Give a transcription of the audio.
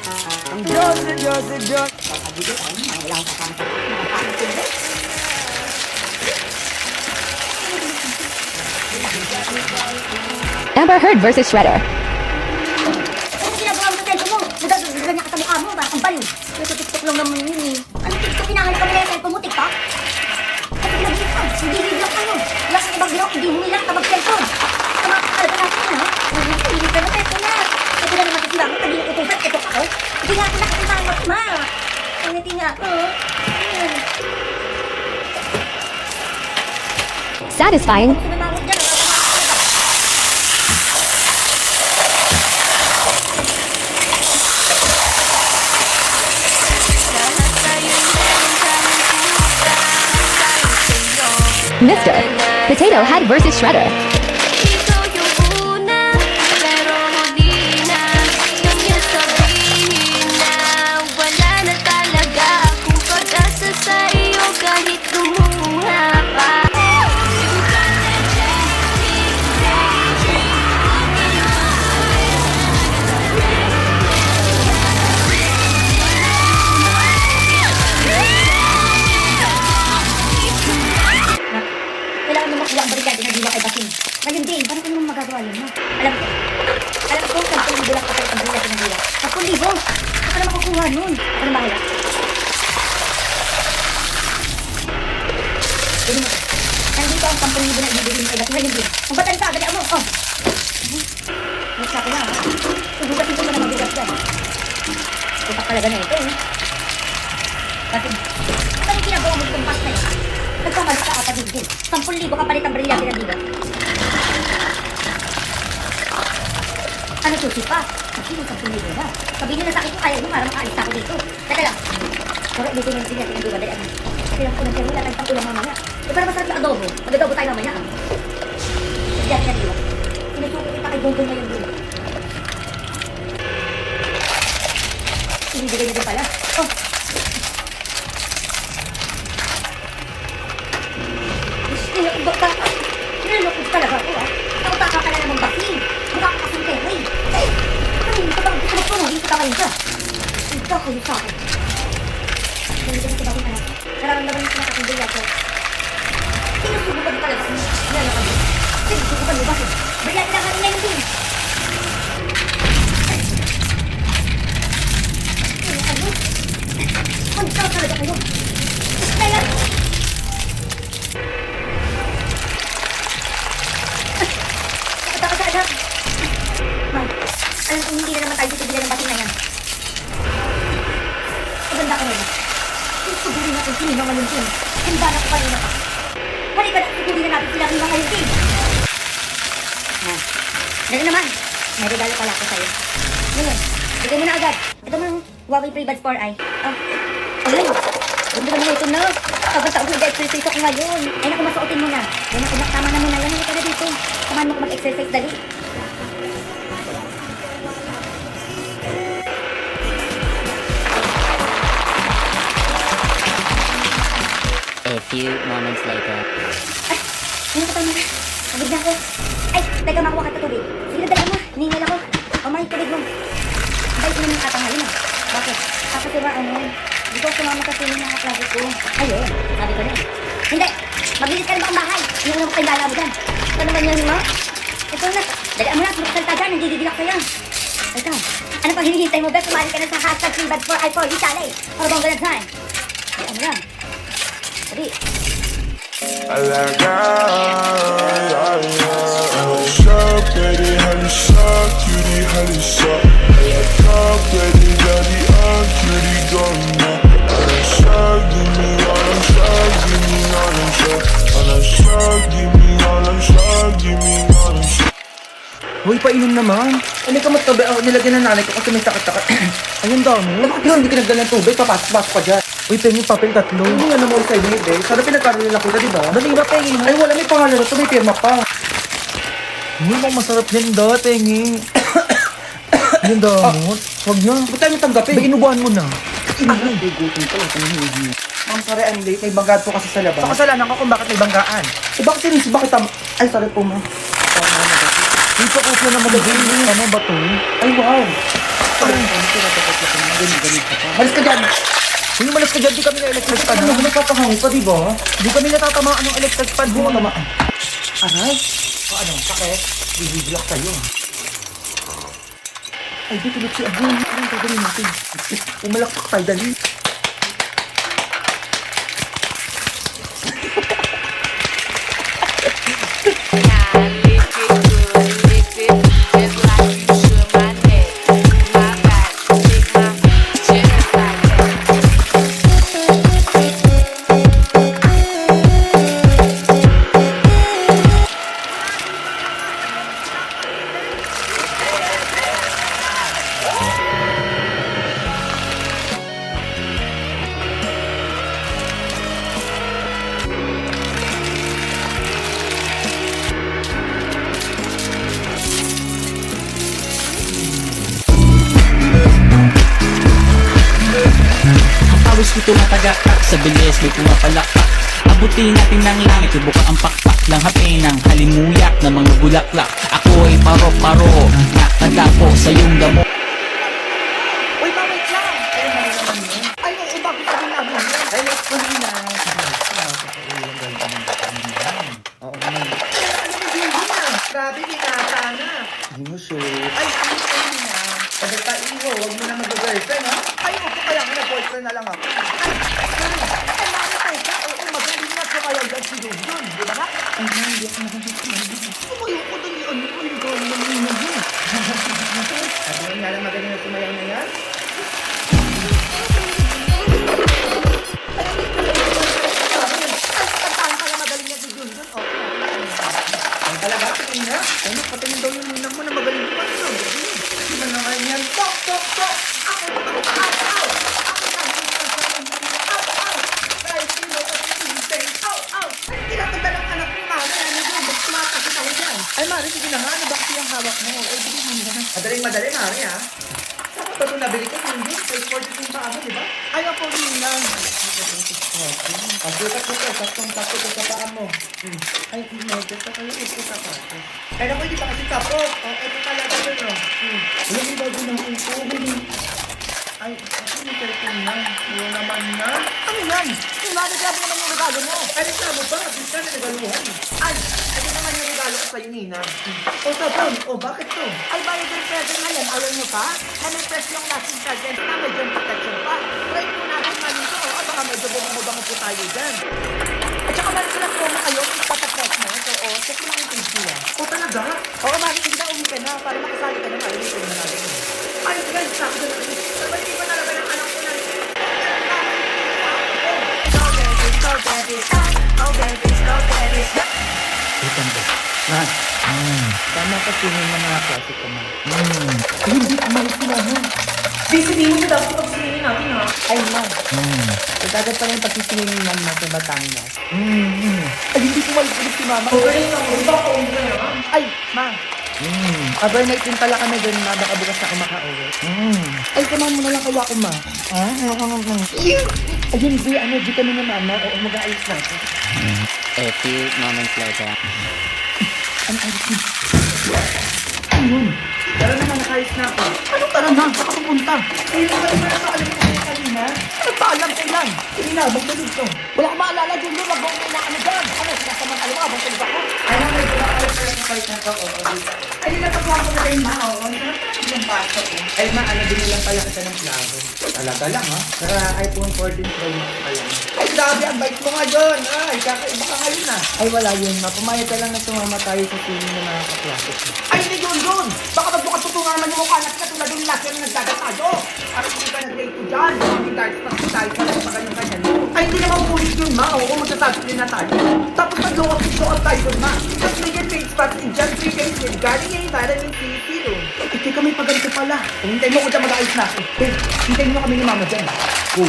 Ang Diyos, ang Diyos, ang Diyos. Pagkabigay, ay, wala akong kasama sa nakapagod. Amber Heard versus Shredder. Ano ginagawa mo sa cellphone mo? Nagagawa niya ka sa mukha mo, parang ang baliw. Nasa TikTok lang naman yun eh. Ano TikTok, pinangalit ka nila yung cellphone mo, TikTok? At nag-vlog ka, hindi vlog ka nun. Wala sa ibang vlog, hindi humilang ka mag-cellphone. Tama ka talaga natin, ha? Hindi ka na cellphone na. Ito na naman kasi lang, kanina utong ito ako. Hindi nga ako nakakita ma. Hindi nga ako. Ayan. Satisfying. Sinamawag dyan, Mr. Potato Head versus Shredder. Ikaw yung una, pero huli na. Kanya sabihin na wala na talaga akong pag-asa sa iyo kahit lumuha pa. kailangan mo makuha ang barikade na dila kay Basin. Ngayon din, paano ko naman magagawa yun, no? Alam ko, 10,000 lang kapag ang barikade ng dila. 10,000! Ako na makukuha nun. Ako na bahala. Pwede mo. Nandito ang 10,000 na ibibigay mo kay Basin. Ngayon din. Ang batan ka, dali mo. Oh! Next ako na. Subukasin ko na mabigas yan. Tupak talaga na ito, eh. Basin, ano yung ginagawa mo itong pas na yun? Nagkamalas ka ata din. 10,000 ka palit ang brilyante ng diba? Ano susi pa? Kasi yung 10,000 na. Sabihin nyo na sa akin kung kaya nyo para makaalis ako dito. Teka lang. Pero dito yung brilyante ng diba? Dali ano? Kailang ko ng kaya wala tayong pang-ulang mamaya. E para masarap yung adobo. Mag-adobo tayo mamaya. Brilyante ng diba? Sinusuko kita kay Bongbong ngayon din. Ibibigay nyo din pala. Oh! Baka, nilulokod talaga ako ah. Nakutaka ka na namang Basin. Mukha ka kasing Terry. Ay, kanina ka bang gusto mo hindi ka kayo dyan. Ikaw kayo sa akin. Nandito na sa Basin anak. Nararamdaman mo sa aking bilyate. Sinusubukan mo talaga. Nilulokod mo. Sinusubukan mo Basin. Bilyate na kanina yung din. Ano? Punta talaga kayo. Kaya, Mal, alam ko hindi na naman tayo titigilan ng Basin na yan. Maganda ka naman. Sigurin natin si Nino ngayon din. Handa na ko kanina pa. Halika na, sigurin na natin sila Nino ngayon din. Dali naman. May regalo pala ako sa'yo. Ngayon, bigay mo na agad. Ito mga Huawei FreeBuds 4i. Ay, ganda naman ito na. Pagkataon ko nag-exercise ako ngayon. Ay naku, masuotin mo na. Yan ako, tama na muna. Yan, halika na dito. Samahan mo ko mag-exercise, dali. A few moments later. Ay, ngayon ka tayo muna. Pagod na ako. Ay, teka, makuha ka tubig. Sige na, dala mo. Hiningal ako. O, may tubig mo. Bait mo ng katangalin ah. Bakit? Kasi diba, hindi ko sumama kasi yung mga klase ko. Ayun, sabi ko na eh. Hindi, maglilis ka na ba ang bahay? Yung naman kayo lala mo dyan. Ito naman yun mo. Ito na, dalaan mo na, sumaksalta dyan, nagdidilak sa'yo. Ito, ano pang hinihintay mo, Beth? Sumali ka na sa hashtag FreeBuds4i4 challenge. Para bang ganun saan? Ano yan? Sabi. I like halisa, pwede halisa, cutie halisa. I like pwede daddy ang cutie gonna. Halisa, give me all I'm shy, give me all I'm shy. Halisa, give me all I'm shy, give me all I'm shy. Hoy, painom naman. Ano ka magtabi? Nilagyan na nanay ko kasi may sakit-sakit. Ayun dami. Bakit hindi ka nagdala ng tubig? Papasok ka dyan. Uy, pengi papel 3. Hindi nga naman sa inyo, eh. Sana pinagkaroon nila kita, di ba? Dali ba, pengi? Ay, wala, may pangalan na to. May firma pa. Uy, bang masarap yan da, tengi. Yan da, mo. Huwag na. Ba't tayo matanggapin? Ba, inubuhan mo na. Hindi, gutom ko lang. Ma'am, sorry, I'm late. May banggaan po kasi sa labas. Sa kasalanan ko kung bakit may banggaan. Eh, bakit sinis? Bakit Ay, sorry po, ma'am. Hindi pa kopya naman na game. Ano ba to? Ay, wow. Ay, ganun ka pa. Malis ka dyan! Kung malas ka dyan, di kami na-electric pan. Ano, nagpapahango ka, di ba? Di kami natatamaan ng electric pan. Di mo naman. Aray? O ano, sakit? Bibigilak sa'yo. Ay, di tulad si Abul. Anong gagawin natin? Umalakpak tayo, dali. Pawis ko tumatagakak, sa bilis may pumapalakpak. Abutin natin ng langit, subuka ang pakpak lang hapin ng halimuyak na mga bulaklak. Ako ay paro-paro, nakagapo sa iyong damo. Uy, wait lang! Ay, ano naman yun? Ay, oo, bakit sabi namin yun? Ay, let's go na. Oo, naman. Ano mo yun na? Grabe, binata na. Ay, mo sure. Ay, ano na? Sabi pa, Iho, huwag mo na mag-girlfriend, ha? Ay, okay, kaya nga na-boyfriend na lang ako. Ay, mami, teka. Oo, magaling na sumayaw dyan si Yun, di ba nga? Ay, hindi ako nakakita. Sumayaw ko doon yun. Ay, gawin naman yun na yun. Sabi nga lang magaling na sumayaw na yan. Ay, talaga, tingin nga. Ano, patingin daw yung ninang mo na magaling pa ito. Hindi ba naman yan? Tok, tok, tok! Ako, ako, ako! Kahit sino ka pinintay. Aw, aw! Ay, tinatanda ng anak mo, Mari. Ano yun? Ba't tumatakit ako dyan? Ay, Mari, sige na nga. Ano ba kasi ang hawak mo? Ay, sige mo na. Madaling, Mari, ha? Saan ko ito nabili ko? Hindi. Size 42 pa ako, di ba? Ay, ako, ninang. Pagbukat mo ito, saktong tapos ito sa paa mo. Ay, medyo sa kayo ito sa paa. Ay, naku, hindi pa kasi tapos. O, ito talaga yun, o. Wala yung bago ng upo. Ay, ako yung cellphone na. Wala naman na. Ano yan? Grabe naman yung regalo mo. Ay, reklamo ba? Bisa na regaluhan. Ay, ito naman yung regalo ko sa'yo, Nina. O, tapon. O, bakit to? Ay, bayad yung present na yan. Ayaw nyo pa? Na may press yung lasting present na medyo protection pa. Try po natin manito. O, baka medyo bumabang po tayo dyan. At saka meron silang promo kayo kung patapress mo. So, o, check mo lang yung page nila. O, talaga? Oo, Mari, hindi na uwi ka na. Para makasali ka na. Para hindi ko na natin. Ay, guys, sabi ko na. Sabay, hindi pa nalaga ng anak ko na. Ma, tama ka sinin ng mga klase ko, ma. Ay, hindi, umalis sila, ha? Sisinin mo dapat pagsisinin natin, ha? Ay, ma. Kagagad pa rin pagsisinin naman na sa Batangas. Ay, hindi umalis si mama. Overnight ako, di ba ako Ay, ma. Overnight din pala kami doon, ma. Baka bukas ako makauwi. Ay, samahan mo na lang kaya ako, ma. Ayun, di, di kami na mama. Oo, mag-aayos na ako. A few moments later. Ayun. Tara na, nakayos na ako. Ano tara na? Saka pupunta. Ayun naman naman nakaalam ko kayo kanina. Ano paalam ko lang? Kanina, magdalog to. Wala akong maalala, Junior. Wag mo na ano dyan. Ano, sinasaman alam mo, abang tulog ako. Ay, naman, ito na kayo sa fight na to. Ay, nilapagwa ko na kayo, ma. Sarap na yung baso ko. Ay, ma, binilang pala kita ng klaro. Talaga lang, ha? Saka iPhone 14 Pro Max pa yan. Ay, grabe, ang bait mo nga doon. Ay, kakaiba ka ngayon, ha? Ay, wala yun, ma. Pumayag ka lang na sumama tayo sa swimming na mga kaklase ko. Ay, hindi yun. Baka magbukas tutungan naman yung mukha natin na tulad yung last year na nagdagat tayo. Parang hindi ka nag-rate ko dyan. Hindi darts pa tayo sa lang sa kanyang Ay, hindi naman ulit yun, ma. Oo, magsasabi na tayo. Tapos nag-low-up tayo dun, ma. Tapos may get face pass in just 3 days with Garnier Vitamin C Serum. Ito kami paganito pala. Hintayin mo ko dyan mag-ayos na ako. Hintayin mo kami ni mama dyan. Go.